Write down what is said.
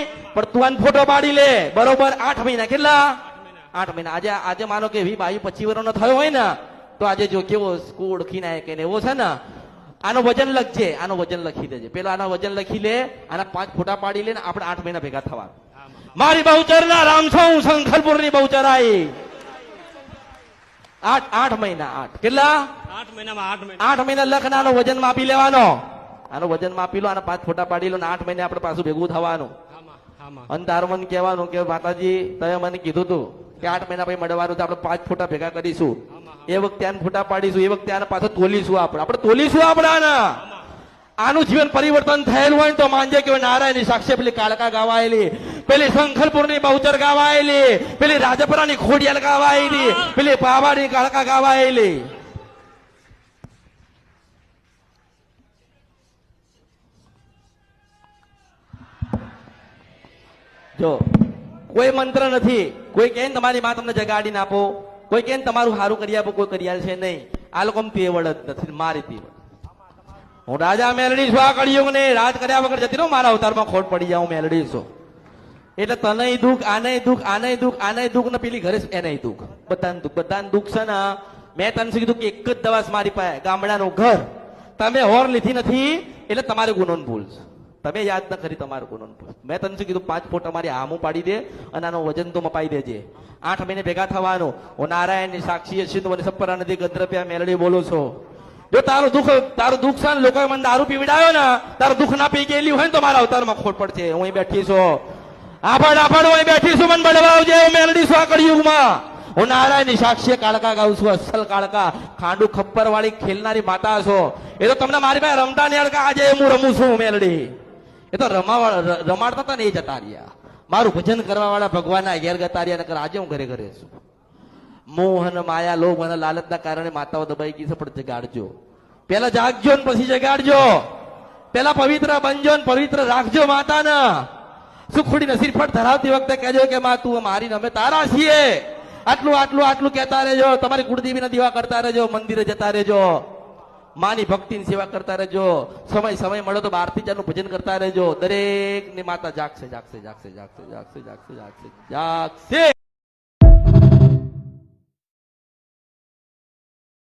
પણ તું આને ફોટો પાડી લે બરોબર 8 મહિના કેટલા 8 મહિના આજે આજે માનો કે 22-25 વર્ષનો થયો હોય ને તો આજે જો કેવો સ્કૂળ ખીનાય કે એવો છે ને આનો વજન લખજે આનો વજન લખી દેજે પેલો આનો વજન લખી લે આના 5 ફોટા પાડી લે ને આપણે 8 મહિના ભેગા થવા મારી બહુચર ના રામસૌ શંખલપુર ની બહુચર આવી 8 મહિના 8 કેટલા 8 મહિનામાં 8 મહિના લખના આનો વજન માપી લેવાનો આનો વજન માપી લો આના 5 ફોટા પાડી લો ને 8 મહિને આપણે પાછું ભેગું થવાનું અને તારું મને કહેવાનું કે માતાજી તમે મને કીધું તું કે 8 મહિના પછી મળવાનું આપણે 5 ફોટા ભેગા કરીશું એ વખતે આને ફોટા પાડીશું એ વખતે આને પાછો તોલીશું આપણે તોલીશું આપણે આનું જીવન પરિવર્તન થયેલું હોય તો માંજે કે નારાયણની સાક્ષી પેલી કાળકા ગાવાયેલી પેલી શંખલપુર ની બહુચર ગાવાયેલી પેલી રાજપરા ની ખોડિયાલ ગાવાયેલી પેલી પાવાડી કાળકા ગાવાયેલી જો કોઈ મંત્ર નથી કોઈ કે તમારી માં તમને જગાડીને આપો કોઈ કે તમારું સારું કરી આપો કોઈ કરી છે નહીં આ લોકો તેવડ જ નથી મારી તેવડ હું રાજા મેલડી છું આ કળિયુગ ને રાજ કર્યા વગર જતી રહું મારા અવતારમાં ખોટ પડી જાઉં મેલડી છું એટલે તને દુઃખ આને દુઃખ આને દુઃખ આને દુઃખ ને પેલી ઘરે એને દુઃખ બધાને દુઃખ છે ને મેં તને કીધું કે એક જ દવાસ મારી પાસે ગામડાનું ઘર તમે હોર લીધી નથી એટલે તમારે ગુનો ભૂલ છે તમે યાદ ન કરી તમારું ગુનો ભૂલ મેં તને કીધું 5 ફોટા મારી આમું પાડી દે અને આનો વજન તો મપાઈ દેજે 8 મહિને ભેગા થવાનું હું નારાયણની સાક્ષી સિંધુ અને સપ્પરા નદી ગદ્રપ્યા મેલડી બોલું છું જો તારું દુઃખ છે ને લોકોએ મને દારૂ પીવડાયો ને તારું દુઃખ ના પી ગયેલી હોય ને તો મારા અવતારમાં ખોટ પડશે હું અહીં બેઠી છું આફડ હું અહીં બેઠી છું મને બળવાવજે હું મેલડી છું આ કળિયુગમાં હું નારાયણની સાક્ષી કાળકા ગાઉં છું અસલ કાળકા ખાંડુ ખપ્પર વાળી ખેલનારી માતા છો એ તો તમને મારી પાસે રમતા નહીં અડકા આજે હું રમું છું મેલડી એ તો રમાડતા હતા ને એ જતા રહ્યા મારું ભજન કરવા વાળા ભગવાનના ઘેર ગતા રહ્યા નકર આજે હું ઘરે ઘરે છું મોહ અને માયા લોભ અને લાલચના કારણે માતાઓ દબાઈ ગઈ છે પણ જગાડજો પેલા જાગજો ને પછી જગાડજો પેલા પવિત્ર બનજો ને પવિત્ર રાખજો માતાને સુખડી નસીરફટ ધરાવતી વખતે કહેજો કે માં તું મારી અમે તારા છીએ આટલું કહેતા રહેજો તમારી કુળદેવીના દીવા કરતા રહેજો મંદિરે જતા રહેજો માની ભક્તિની સેવા કરતા રહેજો સમય મળે તો 12 થી 4 નું ભજન કરતા રહેજો દરેક ની માતા જાગશે